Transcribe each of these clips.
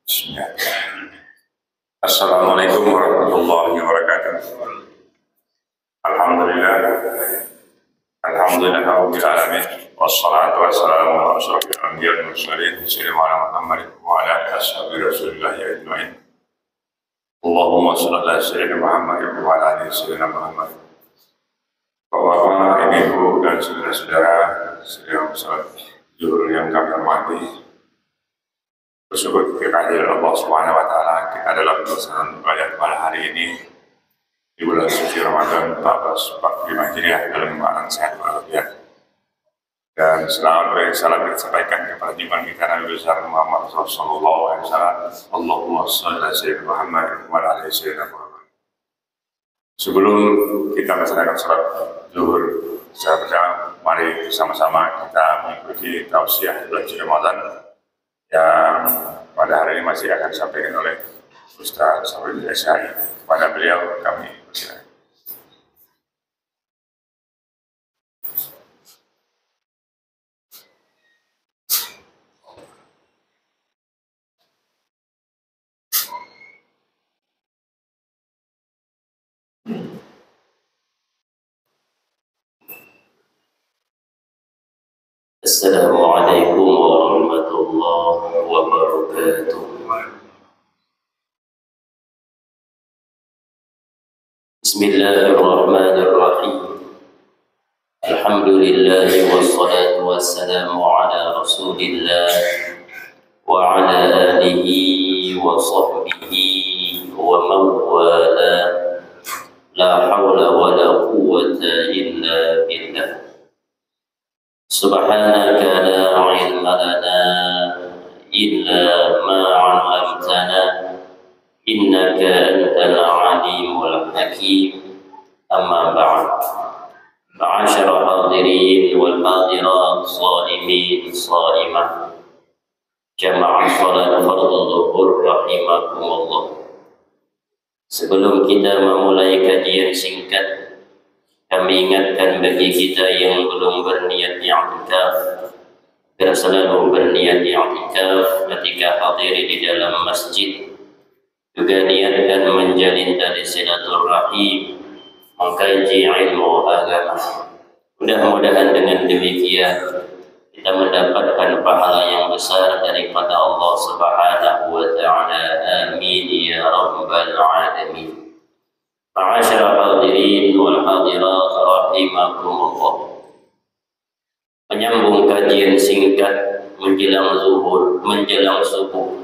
Bismillah. Assalamualaikum warahmatullahi wabarakatuh. Alhamdulillah rabbil alamin wassalatu wassalamu ala asyrofil anbiya'i wal mursalin sayyidina Muhammad wa ala alihi washabihi rasulillah ajmain. Allahumma shalli ala sayyidina Muhammad wa ala ali sayyidina Muhammad. Bapak, Ibu dan saudara-saudara sedang salat zuhur yang kami hormati. Bersyukur kehadiran Allah Subhanahu wa taala kita dalam pelaksanaan ibadah pada hari ini di bulan suci Ramadan 1445 Hijriah dalam keadaan sehat walafiat. Dan selamat salam kita sampaikan kepada junjungan kita Nabi besar Muhammad sallallahu alaihi wasallam. Allahumma shalli ala sayyidina Muhammad wa ala ali sayyidina Muhammad. Sebelum kita melaksanakan salat zuhur secara berjamaah, mari bersama-sama kita mengikuti tausiah bulan suci Ramadan yang pada hari ini masih akan disampaikan oleh Ustaz Safrul Syari. Kepada beliau kami persilakan. Assalamualaikum warahmatullahi wabarakatuh. Bismillahirrahmanirrahim. Alhamdulillah wassalatu wassalamu ala Rasulillah wa ala alihi wa sahbihi wa mawala. La hawla wa la quwwata illa billah. Subhanaka la ilma lana illa ma 'allamtana innaka antal alimul hakim. Amma ba'd. Ma'asyara hadirin wal hadirat, shaimin shaimah, jamaah salat fardhu zuhur rahimakumullah. Sebelum kita memulai kajian singkat, kami ingatkan bagi kita yang belum berniat i'tikaf agar selalu berniat i'tikaf ketika hadir di dalam masjid. Juga niatkan menjalin tali silaturahim, mengkaji ilmu agama. Mudah-mudahan dengan demikian kita mendapatkan pahala yang besar daripada Allah Subhanahu wa taala. Amin ya rabbal alamin. Ma'asyara hadirin wal hadirat rahimakumullah. Menyambung kajian singkat menjelang zuhur, menjelang subuh,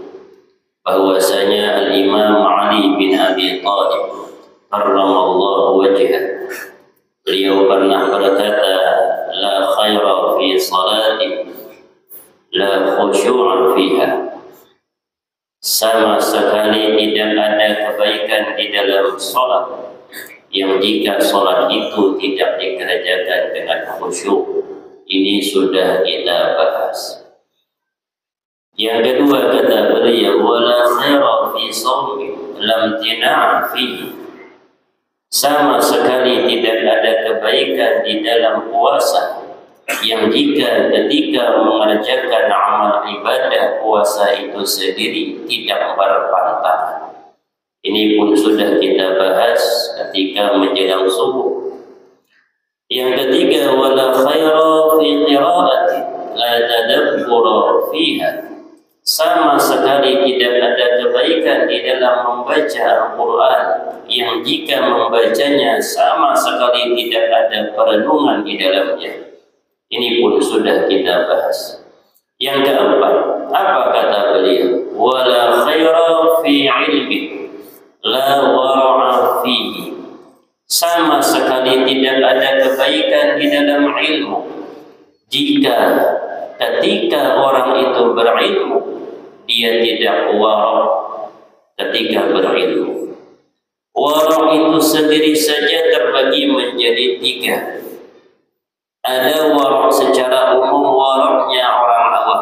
bahwasanya Al-Imam Ali bin Abi Thalib karramallahu wajhah, beliau pernah berkata, la khaira fi salati la khusyu'a fiha. Sama sekali tidak ada kebaikan di dalam sholat yang jika sholat itu tidak dikerjakan dengan khusyuk. Ini sudah kita bahas. Yang kedua kata beliau, wala khaira fi shaumin lam tina'a fihi. Sama sekali tidak ada kebaikan di dalam puasa yang jika ketika mengerjakan amal ibadah puasa itu sendiri tidak berpantangan. Ini pun sudah kita bahas ketika menjelang subuh. Yang ketiga, wala khaira fi qira'ati la tadabbura fiha. Sama sekali tidak ada kebaikan di dalam membaca Al-Quran yang jika membacanya sama sekali tidak ada perenungan di dalamnya. Ini pun sudah kita bahas. Yang keempat, apa kata beliau? Wala khaira fi ilmi la wara'a fihi. Sama sekali tidak ada kebaikan di dalam ilmu jika ketika orang itu berilmu dia tidak wara' ketika berilmu. Wara' itu sendiri saja terbagi menjadi tiga. Ada wara' secara umum, wara'nya orang awam.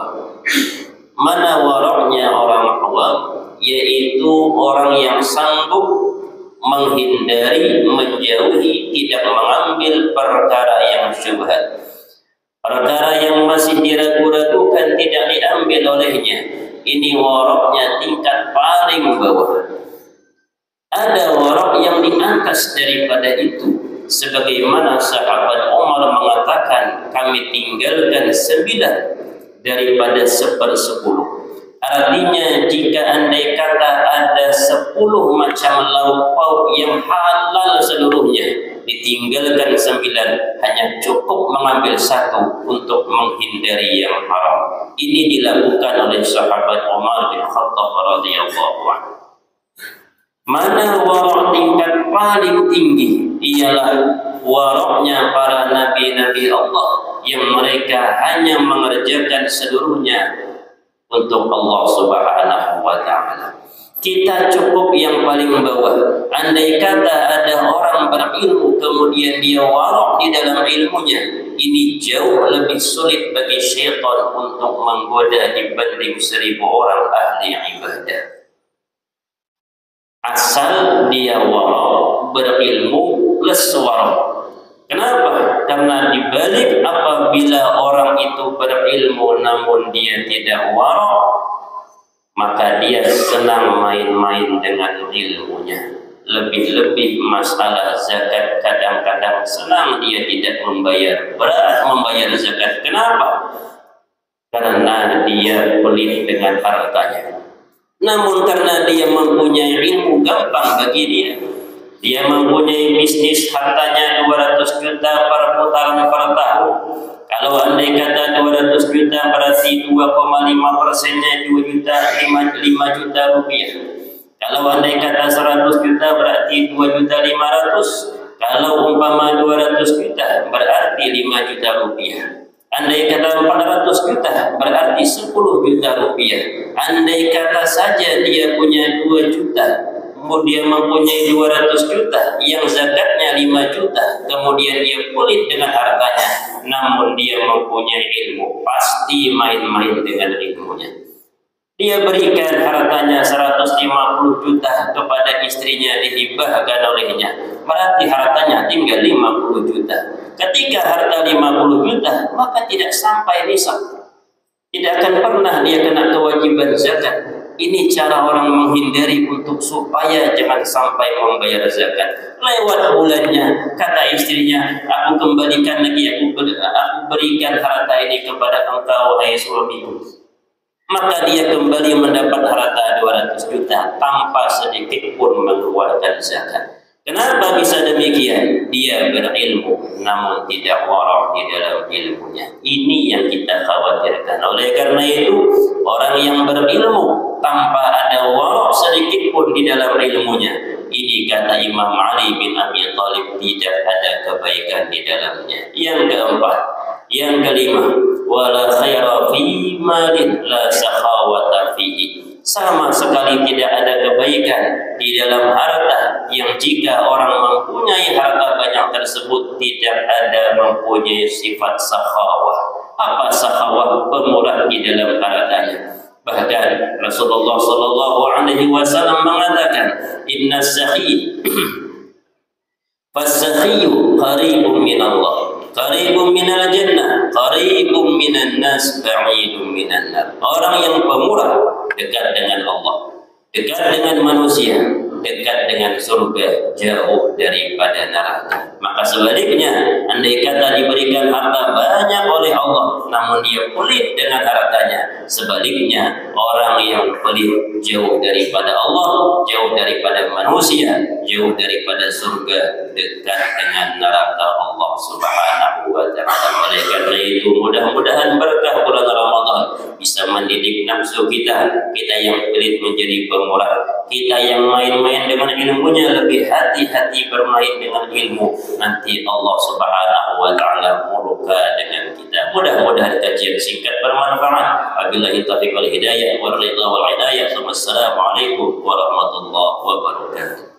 Mana wara'nya orang awam? Yaitu orang yang sanggup menghindari, menjauhi, tidak mengambil perkara yang syubhat. Perkara yang masih diragu-ragukan tidak diambil olehnya. Ini waroknya tingkat paling bawah. Ada warok yang di atas daripada itu. Sebagaimana sahabat Umar mengatakan, kami tinggalkan 9 daripada 1/10. Artinya jika andai kata ada 10 macam lauk pauk yang halal seluruhnya, ditinggalkan 9, hanya cukup mengambil 1 untuk menghindari yang haram. Ini dilakukan oleh sahabat Umar bin Khattab radhiyallahu anhu. Mana warok tingkat paling tinggi? Ialah waroknya para nabi-nabi Allah yang mereka hanya mengerjakan seluruhnya untuk Allah Subhanahu wa ta'ala. Kita cukup yang paling bawah. Andai kata ada orang berilmu kemudian dia warok di dalam ilmunya, ini jauh lebih sulit bagi syaitan untuk menggoda dibanding 1000 orang ahli ibadah. Asal dia warok, berilmu plus warok. Kenapa? Karena dibalik apabila orang itu berilmu namun dia tidak warok, maka dia senang main-main dengan ilmunya. Lebih-lebih masalah zakat, kadang-kadang senang dia tidak membayar, berat membayar zakat. Kenapa? Karena dia pelit dengan hartanya. Namun karena dia mempunyai ilmu, gampang bagi dia. Dia mempunyai bisnis, hartanya 200 juta per putaran per tahun. Kalau andai kata 200 juta berarti 2,5%-nya 2 juta, 5 juta rupiah. Kalau andai kata 100 juta berarti 2.500.000. Kalau umpama 200 juta berarti 5 juta rupiah. Andai kata 400 juta berarti 10 juta rupiah. Andai kata saja dia punya 2 juta, kemudian mempunyai 200 juta, yang zakatnya 5 juta, kemudian dia pelit dengan hartanya, namun dia mempunyai ilmu, pasti main-main dengan ilmunya. Dia berikan hartanya 150 juta kepada istrinya, dihibahkan olehnya, berarti hartanya tinggal 50 juta. Ketika harta 50 juta, maka tidak sampai nisab. Tidak akan pernah dia kena kewajiban zakat. Ini cara orang menghindari untuk supaya jangan sampai membayar zakat. Lewat bulannya, kata istrinya, aku kembalikan lagi, aku berikan harta ini kepada engkau, hai suamiku. Maka dia kembali mendapat harta 200 juta tanpa sedikit pun mengeluarkan zakat. Kenapa bisa demikian? Dia berilmu namun tidak warok di dalam ilmunya. Ini yang kita khawatirkan. Oleh karena itu, orang yang berilmu tanpa ada warok sedikit pun di dalam ilmunya, ini kata Imam Ali bin Abi Thalib, tidak ada kebaikan di dalamnya. Yang keempat, yang kelima, wala khaira fi malin la sakhawata fihi. Sama sekali tidak ada kebaikan di dalam harta yang jika orang mempunyai harta banyak tersebut tidak ada mempunyai sifat sakhawah. Apa sakhawah? Pemurah di dalam hartanya. Bahkan Rasulullah sallallahu alaihi wasallam mengatakan, inna sakhi fasakhiyu qaribun minallah, qaribun minal jannah, qaribun minan nas, ba'idun minan nar. Orang yang pemurah dekat dengan Allah, dekat dengan manusia, dekat dengan surga, jauh daripada neraka. Maka sebaliknya, andai kata diberikan harta banyak oleh Allah, namun dia pelit dengan hartanya, sebaliknya orang yang pelit jauh daripada Allah, jauh daripada manusia, jauh daripada surga, dekat dengan neraka Allah Subhanahu wa ta'ala. Oleh karena itu, mudah-mudahan berkah bulan Ramadan bisa mendidik nafsu kita. Kita yang pelit menjadi pemurah, kita yang main-main dengan ilmunya lebih hati-hati bermain dengan ilmu. Nanti Allah Subhanahu wa ta'ala murka dengan kita. Mudah-mudahan kajian singkat bermanfaat. Wabillahi taufiq wal hidayah wal ridha wal hidayah. Wassalamualaikum warahmatullahi wabarakatuh.